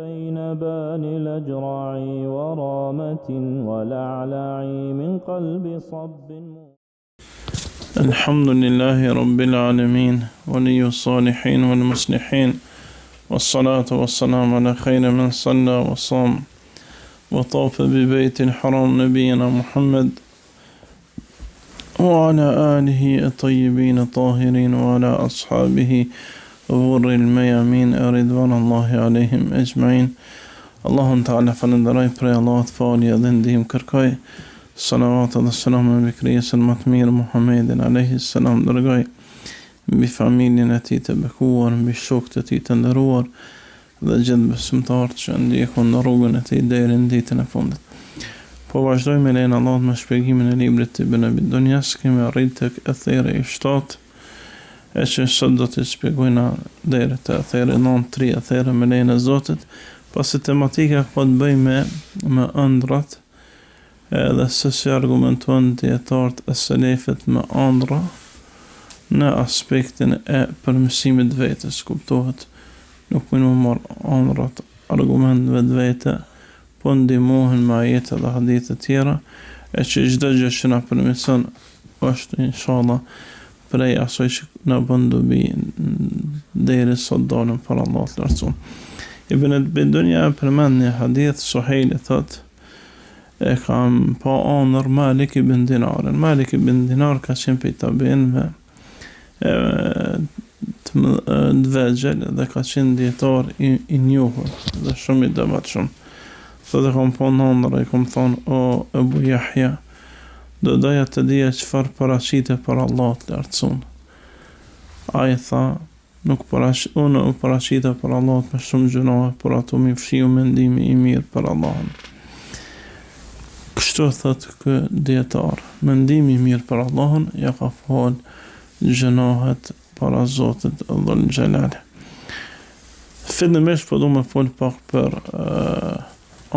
بين بان الأجراع ورامة ولعلع من قلب صب. الحمد لله رب العالمين ولي الصالحين والمصلحين، والصلاة والسلام على خير من صلى وصام وطاف ببيت الحرام نبينا محمد وعلى آله الطيبين الطاهرين وعلى أصحابه غر الميامين رضوان الله عليهم أجمعين. اللهم تعالى فلندرaj prej Allahut falje dhe ndihmë kërkoj. Salavat dhe selam me krijesën më të mirë Muhammedin alayhi salam dërgoj mbi familjen e tij të bekuar, mbi shokët e tij të nderuar dhe gjithë besimtarët që ndjekun në rrugën e tij deri në ditën e fundit. Po vazhdojmë me lejen e Allahut me shpjegimin e librit të Ibn Abi Dunjas. Kemi arritur tek atheri i 7, e që sot do të shpjegojna deri te atheri 9, atheri me lejen e Zotit. Pasi tematika ka të bëjë me ëndrat, edhe se si argumentuan dietarët e selefit me ëndra në aspektin e përmirësimit vetes, kuptohet. Nuk mund të marr ëndrat argument vetvete, po ndihmohen me ajete dhe hadithe të tjera, e që çdo gjë që na përmirëson është inshallah prej asaj që na bën dobi derisa dalëm para Allahut të lartësuar. Ibn Abi Dunya përmend një hadith, Suhejli thot, e kam pa ëndër Malik ibn Dinar. Malik ibn Dinar ka qenë prej tabiinëve të vegjël dhe ka qenë dietar i njohur dhe shumë i devotshëm. Thotë kam pa ëndër, kam thonë o Ebu Yahya, do doja të dija çfarë paraqitet për Allah të lartësuar. Ai tha, unë paraqitet për Allah me shumë gjunohe, por ato më fshiu mendimi i mirë për Allahun. Kështu thot ky dietar, mendimi i mirë për Allahun ja ka fal gjunohet para Zotit Dhul Jalal. Fillimisht po do më fol pak për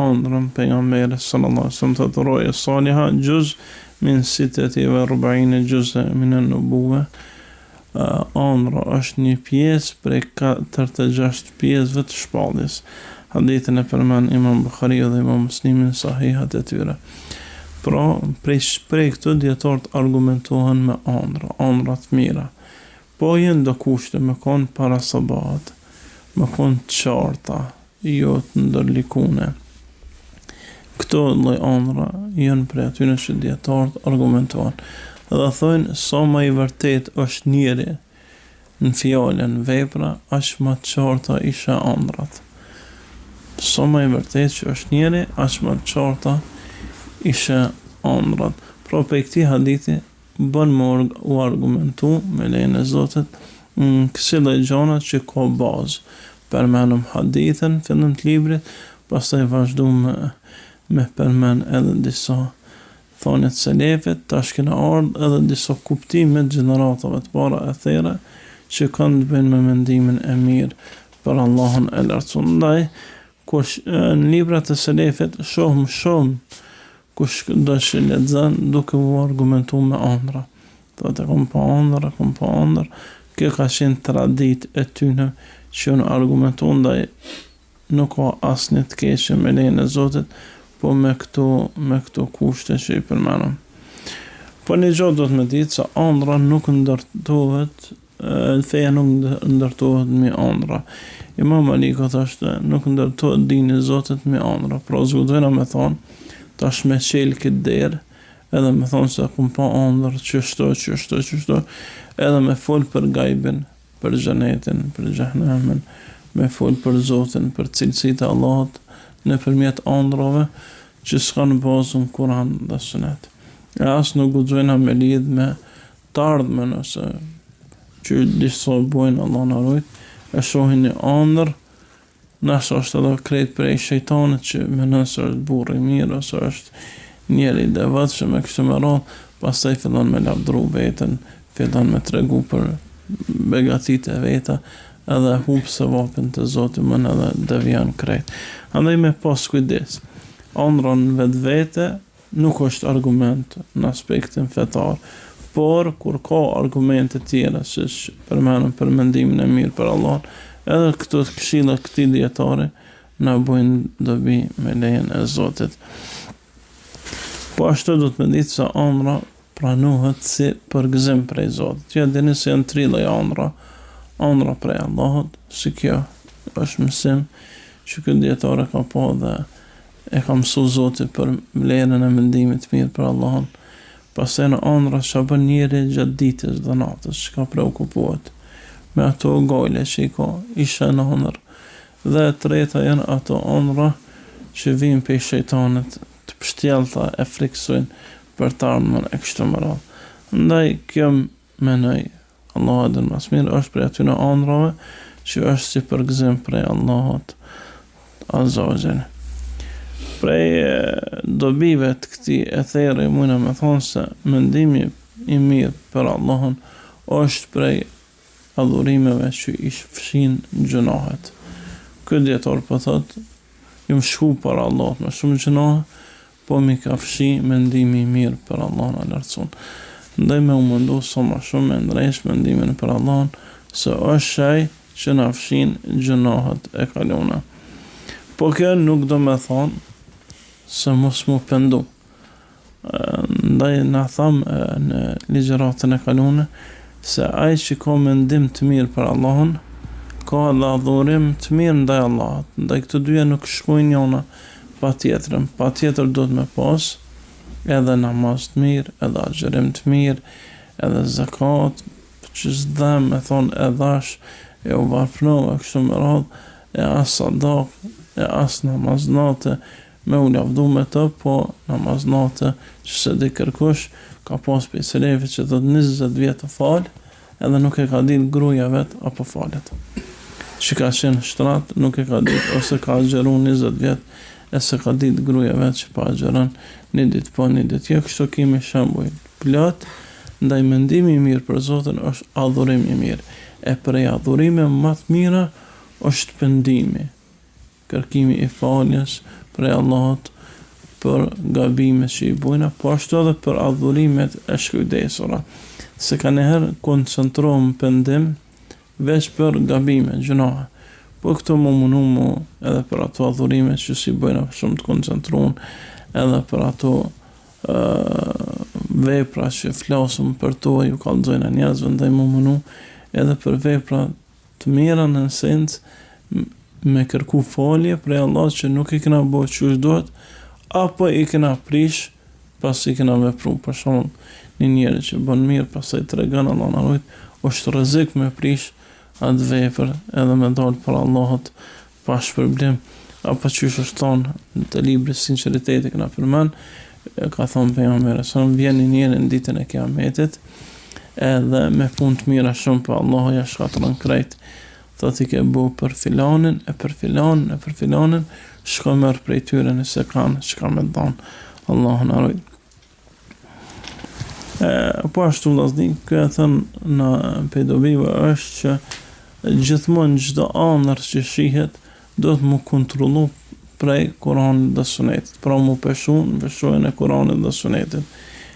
ëndrën pejgamberit sallallahu alaihi wasallam, thotë roja saliha juz min 46 juz min an-nubuwa. Ëndra është një pjesë prej 46 pjesëve të shpalljes. Hadithin e përmend Imam Buhariu dhe Imam Muslimi në sahihat e tyre. Pra, prej këto dietarët argumentohen me ëndra të mira. Po janë do kushte me kon para sabat, me kon të qarta, jo të ndërlikune. Këto lloj ëndra janë prej atyre që dietarët argumentohen. Dhe thonë, sa më i vërtet është njeri në fjalën, vepra, aq më të qarta isha ëndrat. Sa më i vërtet që është njeri, aq më të qarta isha ëndrat. Pra për këtij hadithi bën më u argumentu me lejen e Zotit kësi lloj gjëra që ka bazë. Përmendëm hadithin fillim të librit, pastaj vazhdojmë me përmend edhe disa thonjet selefit, tash kena ardhur edhe disa kuptime të gjeneratave të para e thera që kanë të bëjnë me mendimin e mirë për Allahun e lartësuar. Ndaj, kush në librat e selefit shohim shumë kush do të lexon duke u argumentuar me ëndra. Thotë kam pa ëndër, kjo ka qenë traditë e tyre që në argumentojnë, ndaj nuk ka asnjë të keqe me lejen e Zotit, po me këto kushte që i përmenëm. Po një gjë do të më ditë se ëndra nuk ndërtohet, feja nuk ndërtohet me ëndra. Imam Aliku thoshte, nuk ndërtohet dini i Zotit me ëndra. Pra zgjodojna me thonë, tash me qel këtë derë, edhe me thonë se kum pa ëndër, qështo, edhe me fol për gajbin, për xhenetin, për xhehenemin, me fol për Zotin, për cilësitë e Allahut, nëpërmjet ëndrave që s'kan bazë në Kur'an dhe Sunet. E as nuk guxojna me lidh me të ardhmen ose që disa bojnë Allah na ruaj, e shohin një ëndër, nëse është edhe krejt prej shejtanit që menon se është burr i mirë ose është njeri i devotshëm me kështu me radhë, pastaj fillon me lavdru veten, fillon me tregu për begatitë e veta, edhe humb sevapin të Zotit më edhe devijon krejt. Andaj me pas kujdes. Ëndra në vetvete nuk është argument në aspektin fetar, por kur ka argumente tjera, siç përmendëm për mendimin e mirë për Allah, edhe këto këshilla këtij dietari na bojnë dobi me lejen e Zotit. Po ashtu do të më ditë se ëndra pranohet si përgëzim prej Zotit. Ja dini se janë 3 lloje ëndra prej Allahut, si kjo është mësim që ky dietar ka po dhe e ka mësu Zoti për vlerën e mendimit mirë për Allahun. Pastaj në ëndra që bën njëri gjatë ditës dhe natës, që ka preokupohet me ato gojle që i ka isha në ëndër. Dhe e treta janë ato ëndra që vijnë prej shejtanit, të pështjellta e friksojnë për të ardhmen e kështu me radhë. Ndaj kjo menoj Allahu edhe më së miri është prej atyre ëndrave që është si përgëzim prej Allahut Azza wa Jalla. Prej dobive të këtij etheri mundem me thonë se mendimi i mirë për Allahun është prej adhurimeve që i fshin gjunahet. Ky dietar po thotë, jam shku për Allahut me shumë gjunahe, po mi ka fshi mendimi i mirë për Allahun e lartësuar. Ndaj me u mundu sa më shumë me ndrejsh mendimin për Allahun, se është ai që na fshin gjunahet e kaluna. Po kjo nuk do me thonë se mos mu pendu. Ndaj na thamë në ligjëratën e kalune se ai që ka mendim të mirë për Allahun ka dhe adhurim të mirë ndaj Allahut. Ndaj këto dyja nuk shkojnë njëna patjetrën. Patjetër do të me pas edhe namaz të mirë, edhe agjerim të mirë, edhe zakat, që s'dhe me thonë edhash, e u varfnove kështu me radhë, e as sadak, e as namaznate, me u lavdu me të, po namaznate që se di kërkush, ka pas për i selefi që të 20 vjetë të falë, edhe nuk e ka ditë gruja vetë apo falet. Që ka qenë shtrat, nuk e ka ditë, ose ka agjeru 20 vjetë, e se ka ditë gruja vetë që pa agjeran një ditë po një ditë. Jo, kështu kemi shembuj plot, ndaj mendimi i mirë për Zotin është adhurim i mirë. E prej adhurime më të mira është pendimi, kërkimi i faljes prej Allahut për gabimet që i bujna, po ashtu edhe për adhurimet e shkujdesura. Se ka njëherë koncentrohem pendim veç për gabimet, gjunahe. Po këto më mundu mu edhe për ato adhurimet që si bujna shumë të koncentruan, edhe për ato vepra që flasëm për to, ju kallëzojnë njerëzve, ndaj më mundu edhe për vepra të mira në sens me kërku falje prej Allah që nuk i kena bo që është dohet, apo i kena prish pas i kena vepru. Për shumë një njeri që bën mirë pas i të regan Allah në rujt, është rrezik me prish atë vepër edhe me dalë për Allahut pa shpërblim, apo që është thonë në të libri sinceriteti këna përmen, ka thonë pejgamberi sa vjen një njeri në ditën e kiametit edhe me punë të mira shumë për Allahu ja shkatërron krejt. Thot i ke bu për filanin, e për filanin, shko mërë prej tyre nëse kanë, që ka me dhanë, Allahu në rujt. Po ashtu vllazni, kjo e thënë në pedobive është që gjithmonë çdo ëndër që shihet do të mu kontrollu prej Kuranit dhe Sunetit. Pra mu peshu në peshojnë e Kuranit dhe Sunetit.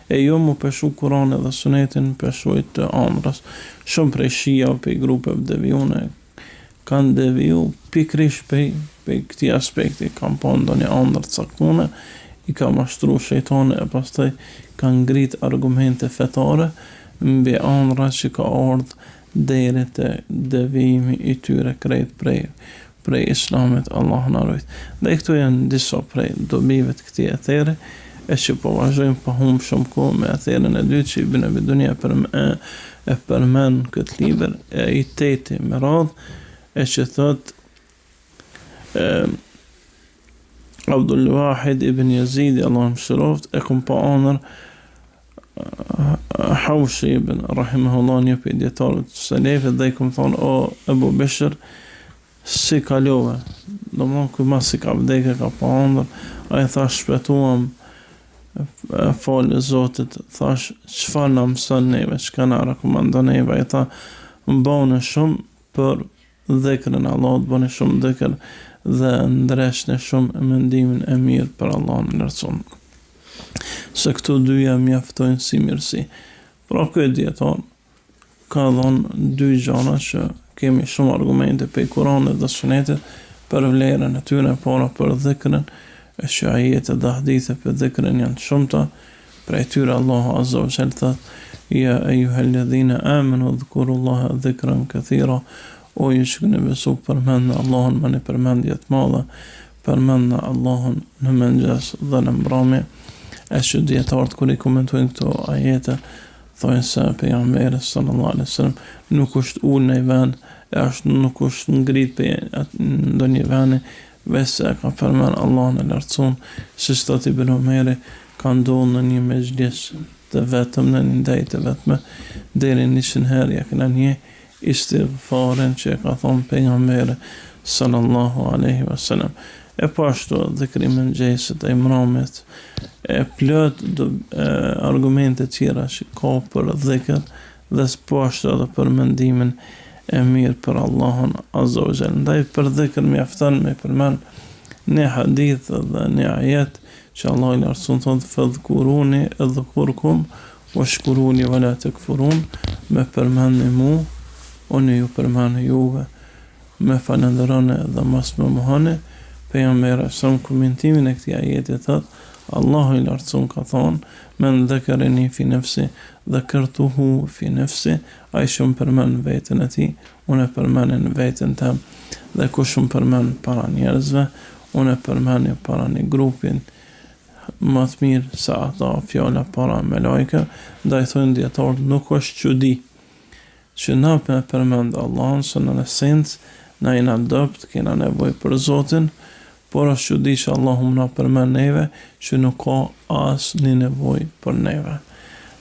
E jo mu peshu Kuranit dhe Sunetin peshojt të ëndrës. Shumë prej shia o prej grupeve devijune kanë deviju pikrish prej këtij aspekti, kanë po ndonjë ëndër të caktuar, i ka mashtru shejtani e pastaj kanë ngrit argumente fetare mbi ëndra që ka ardhur deri te devijimi i tyre krejt prej islamit, Allah na rujt. Dhe këto janë disa prej dobive të këtij etheri, e që po vazhdojmë pa humbë shumë kohë me etherin e dytë që Ibn Abi Dunia e përmen këtë libër, e i teti me radhë, e që thot Abdul Wahid ibn Yazidi, Allah më shëroft, e kom pa anër Hawshi ibn Rahimahullah, një për djetarët selefit, dhe i kom thonë, o Ebu Bishr, si kalove, do më thonë, kuj ma si ka vdekë, ka pa anër, a i thash shpetuam falë Zotit, thash, qëfar në mësën neve, që ka në rekomandon neve, i tha, më bëne shumë për dhikrën Allah, të bëne shumë dhikr dhe ndreshne shumë mendimin e mirë për Allah në lërëson. Se këto dyja mjaftojnë si mirësi. Pra këtë djetar ka dhonë dy gjana që kemi shumë argumente për Kuranit dhe Sunetit për vlerën e tyre, para për dhikrën, e që ajete dhe hadithe për dhikrën janë shumëta, prej tyre Allahu Azza wa Jalla thot: Ja ayyuhalladhina amanu dhkurullaha dhikran kathira, o ju që keni besu, përmendni Allahun me një përmendje të madhe, përmendni Allahun në mëngjes dhe në mbrëmje. E që dietarët kur i komentojnë këto ajete thonë se pejgamberi sallallahu alaihi wasallam nuk është ulë në vend, nuk është ngrit për ndonjë vend, vetë ka përmend Allahun e lartësuar, si thot Ibn Umeri, ka ndodhur në një mezhlis të vetëm në një ditë të vetme, deri në 100 herë ja kanë një istighfarin që ka thonë pejgamberi sallallahu alaihi wasallam. E po ashtu dhikri mëngjesit e mbrëmjes, e plot argumente tjera që ka për dhikr, dhe po ashtu edhe për mendimin e mirë për Allahun Azza wa Jalla. Ndaj për dhikr mjafton me përmend një hadith dhe një ajet që Allah i lartësuar thot: "Fadhkuruni adhkurkum washkuruni wala takfurun", me përmendni mu, unë ju përmend juve, me falenderoni dhe mos më mohoni. Pejgamberi sa komentimin e këtij ajeti thot: Allahu i lartësuar ka thonë: "Men dhakarani fi nafsi dhakartuhu fi nafsi", ai shumë përmend veten e tij, unë përmend në veten tim, dhe kush shumë përmend para njerëzve, unë përmend para një grupin më të mirë se ata fjala para me lajke. Ndaj thonë dietarët, nuk është çudi që na përmend Allahun, se në esencë na jena dopt, kena nevojë për Zotin, por është çudi që Allahu na përmend neve që nuk ka asnjë nevojë për neve.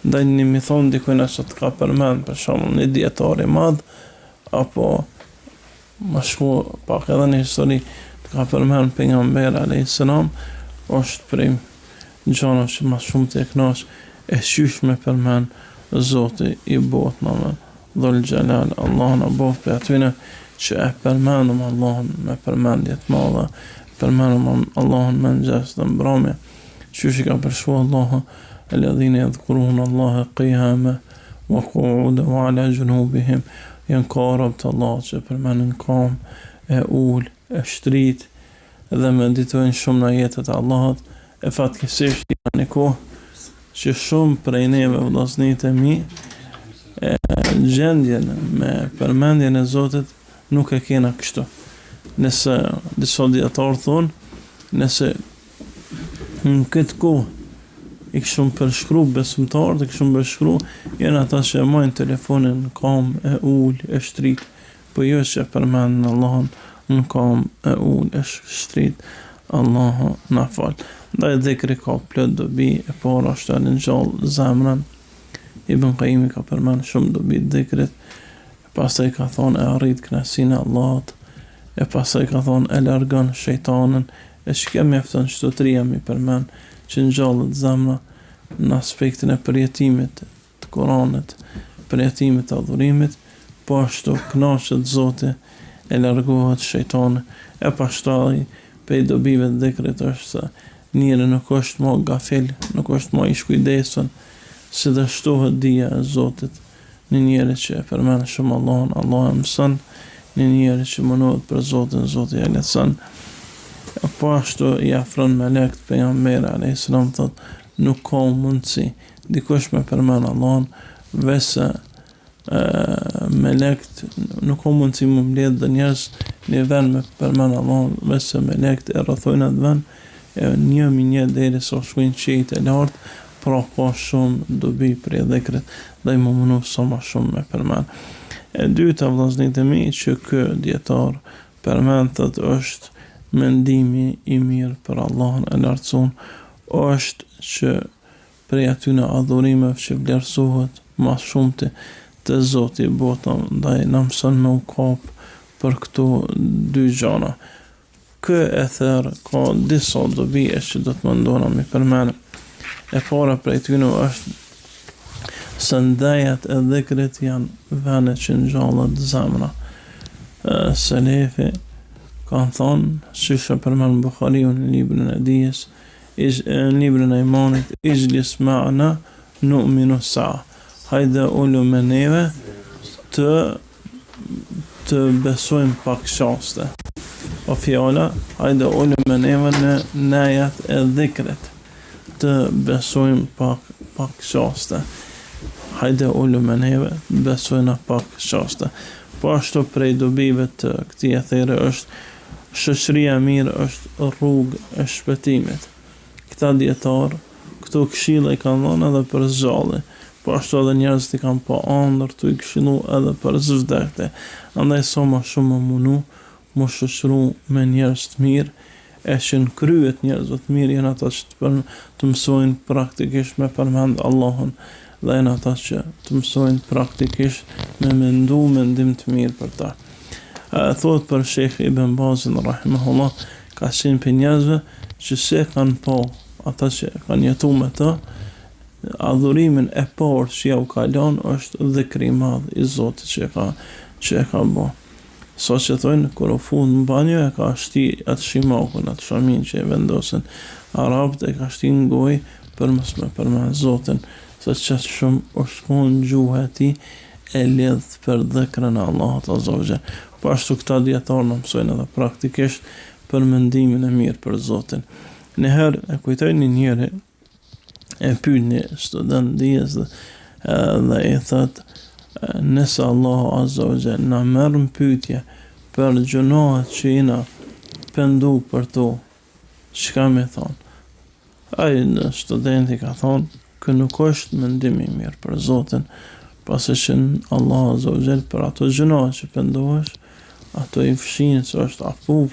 Ndaj një mi thonë dikujna që të ka përmend për shembull një dietar i madh, apo më shku pak edhe një histori të ka përmend pejgamberi alayhis salam, është prej gjona që më shumë të kënaq e qysh me përmend Zoti i botëve dhul xhelal. Allah na bëf për atyne që e përmendëm Allahun me përmendje të madhe, përmendëm Allahun me mëngjes dhe mbrëmje, qysh i ka përshkruar Allahu: "Alladhina yadhkuruna Allaha qiyaman wa qu'udan wa 'ala junubihim", janë korab të Allah që përmendin kam, e ul, e shtrit, dhe meditojnë shumë në jetët e Allahut. E fatkeqësisht janë një kohë që shumë prej neve vëllezërit e mi gjendjen me përmendjen e Zotit nuk e kena kështu. Nëse disa dietarë thonë, nëse në këtë kohë i këshum përshkru besimtarët, i këshum përshkru janë ata që e majnë telefonin në kam, e ul, e shtrit, po jo që përmendin Allahun në kam, e ul, e shtrit. Allahu na fal. Ndaj dhikri ka plot dobi. E para është të ringjall zemrën. Ibn Qayyim ka përmend shumë dobi të dhikrit. Pastaj ka thonë e arrit kënaqësinë e Allahut. E pastaj ka thonë e largon shejtanin. E shkja mjafton çdo tria mi përmend që ngjallet zemra në aspektin e përjetimit të Kuranit, përjetimit të adhurimit, po ashtu kënaqet Zoti, e largohet shejtani. E pastaj pe dobive të dhikrit është se njëri nuk është më gafil, nuk është më i shkujdesur, si dhe shtohet dija e Zotit. Një njeri që e përmend shumë Allahun, Allah e mëson. Një njeri që mënohet për Zotin, Zoti e lehtëson. Po ashtu i afron melekt pejgamberi alayhis salam thot, nuk ka mundësi dikush me përmend Allahun veçse melekt, nuk ka mundësi më mbledh dhe njerëz në vend me përmend Allahun veçse melekt e rrethojnë atë vend e një deri sa shkojnë qiejt e lartë, pra ka shumë dobi për dhikrit dhe i më mënu sa më shumë me përmend. E dyta vëllezërit e mi që ky dietar përmend thot është mendimi i mirë për Allahun e lartësuar, është që prej atyne adhurimeve që vlerësohet më shumë të Zoti i botës, ndaj na mëson me u kap për këto dy gjëra. Kë e therë ka disa dobi që do të mendona mi përmend. E para prej tyne është se ndajat e dhikrit janë vene që ngjallet zemra. Selefi kanë thonë, siç e përmend Buhariu në librin e dijes, në librin e imanit, ijlis ma'na nu'minu sa'a, hajde ullu me neve të besojmë pak qaste. O fjala, hajde ulëm me neve në nejat e dhikrit, të besojmë pak qaste. Hajde ulëm me neve, besojmë pak qaste. Po ashtu prej dobive të këtij athere është shoqëria mirë, është rrugë e shpëtimit. Këta dietarë, këto këshilla i kanë dhënë edhe për zgjalli. Po ashtu edhe njerëzit i kanë pa ëndër të i këshillu edhe për zvdekte. Andaj sa më shumë më munu, më shoqëru me njerëz të mirë, e që në kryet njerëzve të mirë janë ata që të mësojnë praktikisht me përmend Allahun, dhe janë ata që të mësojnë praktikisht me mendu mendim të mirë për ta. Thot për Shekh Ibn Bazin rahimahullah, ka qenë për njerëzve që se kanë po ata që kanë jetu me ta, adhurimin e parë që ja u kalon është dhikri i madh i Zotit që e ka bo. Sa që thojnë, kur u fund në banjo, e ka shti atë shimakun, atë shamin që e vendosin arabët, e ka shti në gojë për mos me përmend Zotin, se qatë shumë është konë gjuha e ti e lidhë për dhikrën e Allahut azza wa jall. Po ashtu këta dietarë në mësojnë edhe praktikisht për mendimin e mirë për Zotin. Njëherë e kujtoj një njeri, e pyet një student dijes dhe i thot, nëse Allahu azza wa jall na merr në pyetje për gjunohet që jena pendu për to, çka më thon? Ai studenti ka thonë, kë nuk është mendimi i mirë për Zotin, pasi që Allahu azza wa jall për ato gjunohet që pendohesh, ato i fshin se është afuv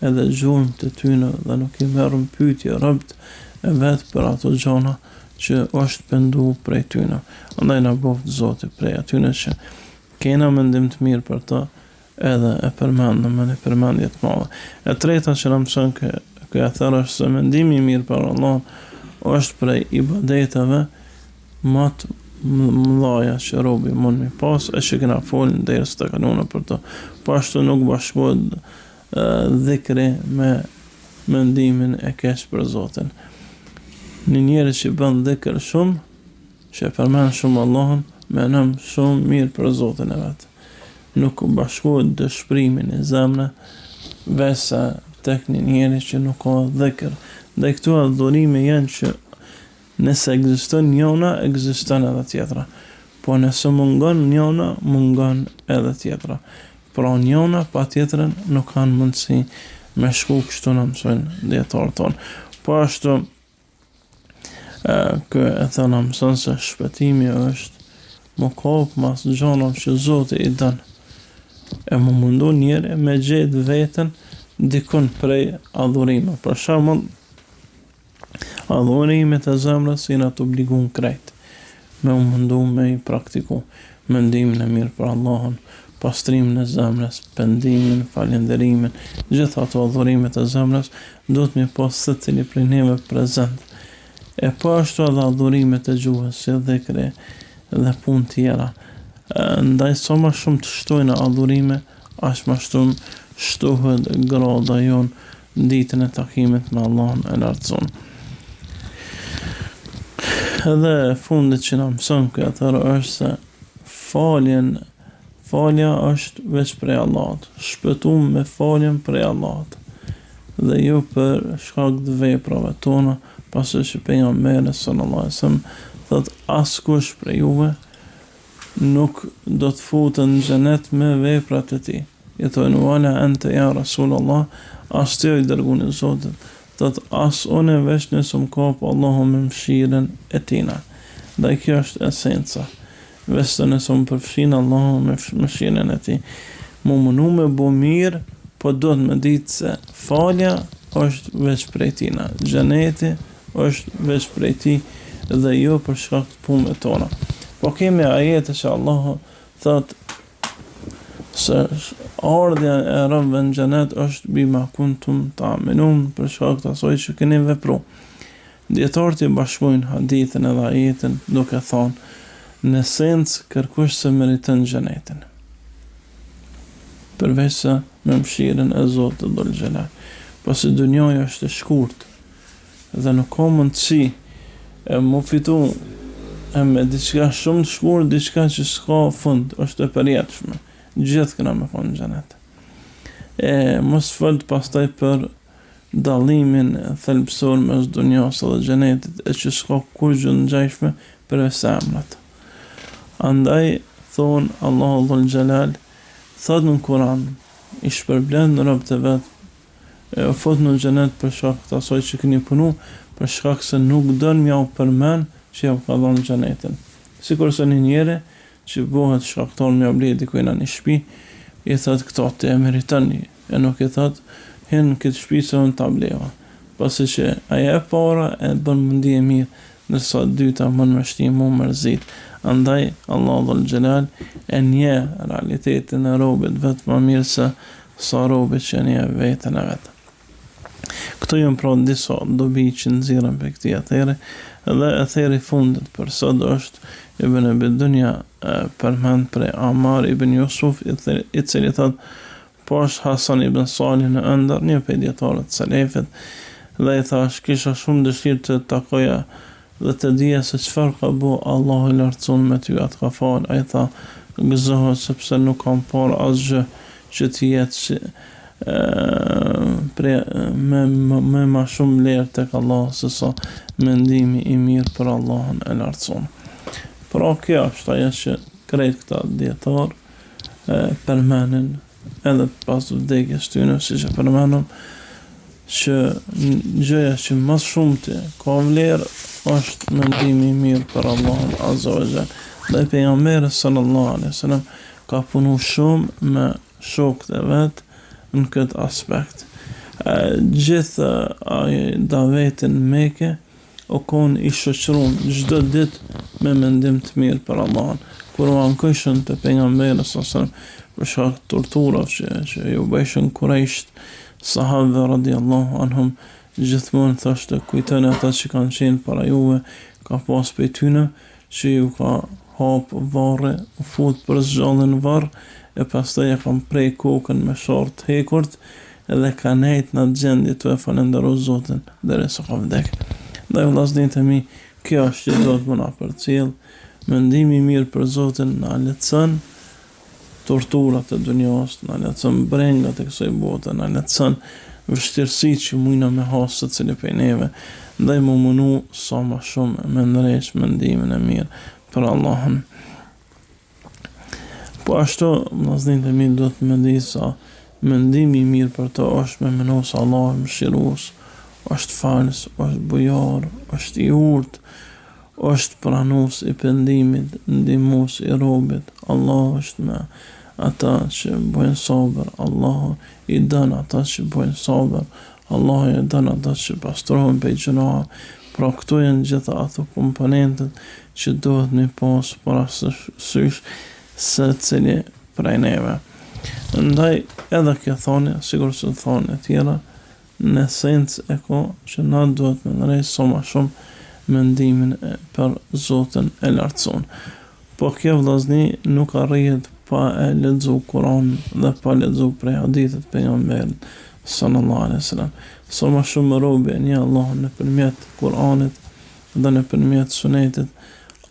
edhe gjurmë të tyne dhe nuk i merr në pyetje robët e vet për ato gjona që është pendu prej tyne. Andaj na boft Zoti prej atyne që kena mendim të mirë për ta, edhe e përmendëm me një përmendje të madhe. E treta që na mëson kjo ather është se mendimi i mirë për Allah është prej ibadeteve më të mëdhaja që robi mund mi pas, e që kena folën derës të kanuna për to. Po ashtu nuk bashkohet dhikri me mendimin e keq për Zotin. Një njeri që bën dhikr shumë, që e përmend shumë Allahun, menon shumë mirë për Zotin e vet. Nuk bashkohet dëshpërimin e zemrës vesa tek një njeri që nuk ka dhikr. Dhe këto adhurime janë që nëse ekziston njëna, ekziston edhe tjetra. Po nëse mungon njëna, mungon edhe tjetra. Pra njëna pa tjetrën nuk kanë mundësi me shku, kështu në mësojnë dietarët tonë. Po ashtu kë e thëna mëson se shpëtimi është më kap mas gjonave që Zoti i dën. E më mundu njeri me gjetë veten dikun prej adhurime. Për shembull, adhurimet e zemrës janë të obliguar krejt. Me u mundu me i praktiku mendimin e mirë për Allahun, pastrimin e zemrës, pendimin, falënderimin, gjitha ato adhurimet e zemrës duhet me pas secili prej neve prezent. E po ashtu edhe adhurimet e gjuhës, si dhikri dhe punë tjera. Ndaj sa më shumë të shtojnë adhurime, aq më shumë shtohet grada jonë ditën e takimit me Allahun e lartësuar. Edhe fundit që na mëson kjo atëherë është se falja është veç prej Allahut, shpëtum me faljen prej Allahut, dhe jo për shkak të veprave tona, pasi që pejgamberi sallallahu alaihi wasallam thot askush prej juve nuk do të futet në xhenet me veprat e tij. I thonë wala anta ya Rasulullah, as ti i dërguar i Zotit, thot as unë veç nëse më kap Allahu me mëshirën e tina. Dhe kjo është esenca. Veç nëse më përfshin Allahu me mëshirën e tij. Më mundu me bo mirë, po do të më ditë se falja është veç prej tina. Xheneti është veç prej ti dhe jo për shkak të punëve tona. Po kemi ajete që Allahu thot se ardhja e robëve në xhenet është bima kuntum ta'malun, për shkak të asaj që keni vepruar. Dietarët i bashkojnë hadithin edhe ajetin duke thonë në sens kërkush se meriton xhenetin. Përveç se me mëshirën e Zotit dhul xhelal. Pasi dunjaja është e shkurtë dhe nuk ka mundësi më fitu me diçka shumë të shkurtë, diçka që s'ka fund, është e përjetshme. Gjithë këna me konë në xhenet. Mos fol pastaj për dallimin thelbësor mes dunjas dhe xhenetit, e që s'ka kur gjë ngjashme për emrat. Andaj thon Allahu dhul xhelal thot në Kur'an, i shpërblen në robët e vet, e fut në xhenet për shkak të asaj që keni punu, për shkak se nuk don m'ja u përmend që ja ka dhënë xhenetin. Sikur se një njeri që bëhet shkaktar me obligë dikujt në një shtëpi, i thot këto të meritoni, e nuk i thot hin këtë shtëpi se unë ta bleva. Pasi që ajo e para e bën mundi e mirë, ndërsa e dyta mund më shtim më mërzit. Andaj Allahu dhul xhelal e nje realitetin e robët vetë më mirë se sa robët që nje vetën e vetë. Këto janë pra disa dobi që nxirren për këtij atheri, dhe atheri fundit për sot është Ibn Abi Dunya përmend për Amar ibn Yusuf, i cili thot posh Hasan ibn Salih në ëndër, një prej dietarëve të selefit, dhe i thash kisha shumë dëshirë të takoja dhe të dija se çfarë ka bëu Allahu i lartësuar me ty atë ka fal. Ai tha gëzohet sepse nuk kam parë asgjë që të jetë me ma shumë lirë tek Allah se sa mendimi i mirë për Allahun e lartësuar. Pra kjo është ajo që krejt këta dietar përmenin edhe pas vdekjes tyre, siç e përmenëm, që gjëja që më shumë të ka vlerë është mendimi i mirë për Allahun azza wa jall. Dhe pejgamberi sallallahu alaihi wasallam ka punu shumë me shokët e vet në këtë aspekt. Gjithë davetin Mekë o kon i shoqëruar çdo ditë me mendim të mirë për Allahun. Kur u ankoheshin te pejgamberi sallallahu alaihi wasallam për shkak të torturave që ju bëjshin Kurajsh, sahabë radiallahu anhum gjithmonë thoshte kujtoni ata që kanë qenë para juve, ka pas për tyne që ju ka hap varre, u fut për zgjallën varr, e pastaj e kam prej kokën me short hekurt, edhe ka nejt në gjendje të e falenderu Zotin deri sa ka vdek. Dhe vllazërit e mi, kjo është që do të më na përcjell, mendimi mirë për Zotin na lehtëson torturat e dunjas, na lehtëson brengat e kësaj bote, na lehtëson vështirësitë që mujna me hasë të cili prej neve, ndaj më munu sa ma shumë me ndreq mendimin e mirë për Allahun. Po ashtu, vllazërit e mi, do të më di sa mendimi i mirë për to është me menu se Allah është mëshirues, është falës, është bujar, është i urtë, është pranues i pendimit, ndihmues i robit. Allah është me ata që bojnë sabër, Allah i dën ata që bojnë sabër, Allah i dën ata që pastrohen prej gjunave. Pra këto janë gjitha ato komponentët që duhet me pas parasysh se cili prej neve. Ndaj edhe kjo thonje, sigur se thonje tjera, në esencë e ka që na duhet me nërejë sa ma shumë mendimin për Zotin e lartësuar. Po kjo vllazni nuk arrihet pa e lexu Kur'an dhe pa lexu prej hadithit pejgamberit sallallahu alaihi wasallam. Sa ma shumë robi një Allah nëpërmjet Kur'anit dhe nëpërmjet sunetit,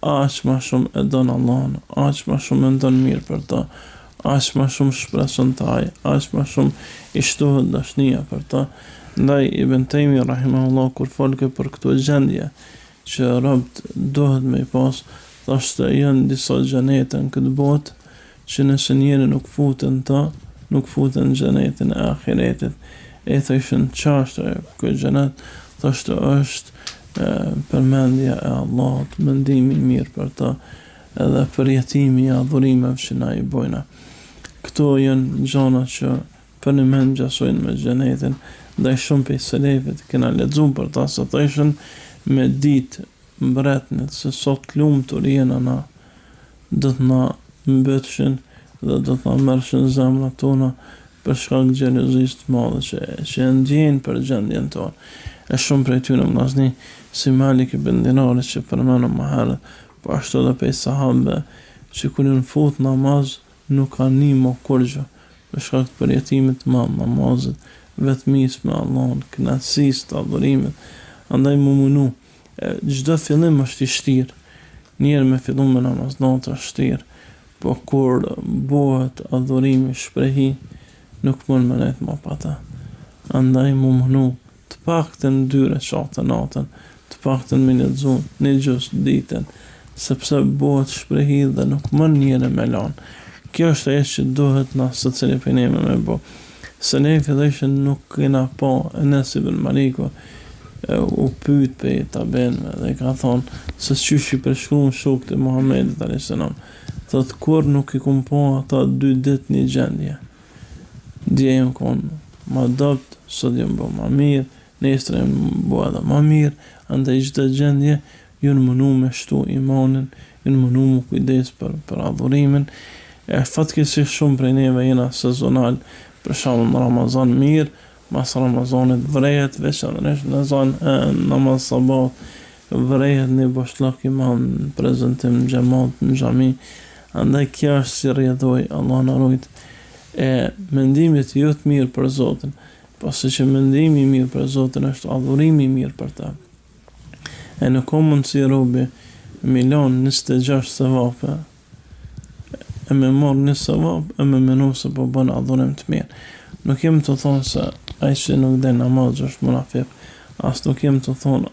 aq ma shumë e don Allahun, aq ma shumë mendon mirë për ta, aq ma shumë shpreson taj, aq ma shumë i shtohet dashnia për ta. Ndaj Ibn Taymi rahimahullah kur folke për këto gjendje që robët duhet me i pas, thoshte janë disa xhenete në këtë botë që nëse njeri nuk futen ta, nuk futen xhenetin e ahiretit. E thoshin çfarë ky xhenet, thoshte është përmendja e Allahut, mendimi i mirë për ta, edhe përjetimi i adhurimeve që na i bojna. Këto janë gjëra që për një mend gjasojnë me xhenetin. Ndaj shumë për selefit kena lexu për ta se thoshin me ditë mbretnit se sot lumtur jena na, do të na mbetshin dhe do të na merrshin zemrat tona për shkak xhelozisë të madhe që ndjejnë për gjendjen tonë. E shumë prej tyre vllazni si Malik ibn Dinar që përmenëm më herët, po ashtu edhe prej sahabëve që kur në fut namaz nuk kanë nimo kurgjë për shkak të përjetimit të madh namazit, vetmis me Allahun, kënaqësisë të adhurimit. Andaj më munu, çdo fillim është i vështirë. Njëherë me fillu me namaz natë është vështirë, po kur bëhet adhurimi shprehi, nuk mund me nejtë ma pata. Andaj mu mëhnu të paktën 2 rekate natën, të paktën me lexu një gjys ditën, sepse bëhet shprehi dhe nuk mën njëre me lanë. Kjo është ajo që duhet na secili prej neve me bë. Se ne fillimisht nuk kena pa Enes ibn Maliku u pyet për tabenve dhe ka thonë se çysh i përshkruan shokët e Muhamedit alayhis salam. Thot kur nuk i kum pa ata 2 ditë një gjendje. Dje jem kon ma dopt, sot jem bo ma mirë, nesër jem bo edhe ma mirë, andaj çdo gjendje ju në mënu me shtu imanin, ju në mënu mu kujdes për adhurimin. Fatkeqësisht shumë prej neve jena sezonal, për shembull në Ramazan mirë, mas Ramazanit vrejet, veçanërisht në namaz sabat, vrejet një boshllok imam në prezentim në xhamat në xhami. Andaj kjo është si rrjedhoj, Allah na rujt. Mendimit jo të mirë për Zotin, pasi që mendimi i mirë për Zotin është adhurimi i mirë për ta. Nuk ka mundësi robi milion 26 sevape, me marrë një sevap, me menu se po bën adhurim të mirë. Nuk jem të thonë se ai që nuk dhe namaz është munafik, as nuk jem të thonë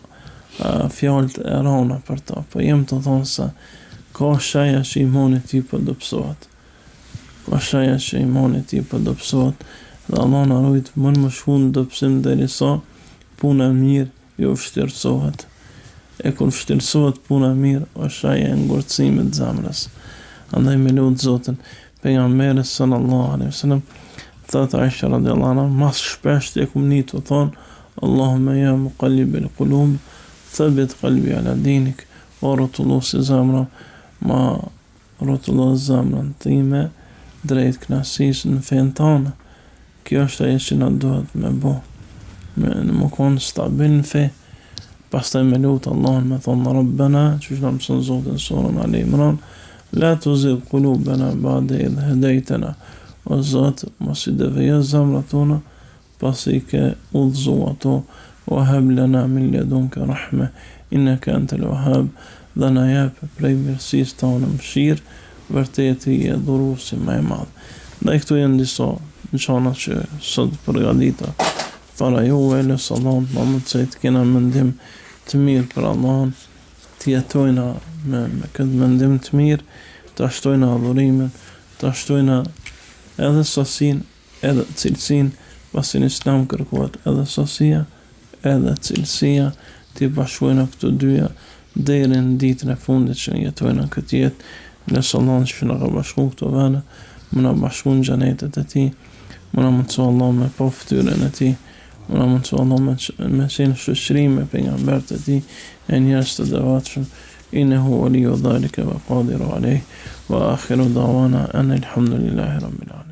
fjalët e rana për ta, po jem të thonë se ka shaja që imani ti po dobësohet. Ka shaja që imani ti po dobësohet, dhe Allah na rujt mën më shkun dobësim derisa puna e mirë jo vështirësohet. Kur vështirësohet puna e mirë, është shaja e ngurtësimit zemrës. Andaj me lutë Zotin, pejgamberi sallallahu alaihi wasallam, thot Aisha radhiyallahu anha, mas shpesh të kum ni të thonë, Allahumma ya muqallibal qulub, thabbit qalbi ala dinik, o rrotulluesi zemra, ma rrotullo zemrën time drejt knasisë në fen tënde. Kjo është ajo që na duhet me bë, me më konë stabil në fe. Pastaj me lutë Allahun me thonë Rabbana, që na mëson Zotin surën Ali Imran, la tuzigh qulubana ba'da idh hadaytana. O Zot, mos i devijë zemrat tona pasi ke udhëzu ato, wa hab lana min ladunka rahme, innaka antal wahhab, dhe na jep prej mirësisë tonë mëshirë, vërtet i e dhuruesi më i madh. Dhe këtu janë disa gjëra që sot përgatita para juve, lësë Allah të mëmëtëse të kena mendim të mirë për Allah, të jetojna me këtë mendim të mirë, të ashtojna adhurimin, të ashtojna edhe sasin, edhe cilësin, pasi në Islam kërkohet edhe sasia, edhe cilësia, të bashkojna këto dyja deri në ditën e fundit që jetojna këtë jetë. Lësë Allah që na ka bashku këto vene, më na bashku në xhenetet e tij, më na mundso Allah me pa fytyrën e tij, më na mundso Allah me qenë shoqërim me pejgambert e tij, e njerëz të devotshëm. Innehu waliyu dhalika wa qadiru alayh, wa akhiru da'wana anil hamdulillahi rabbil alamin.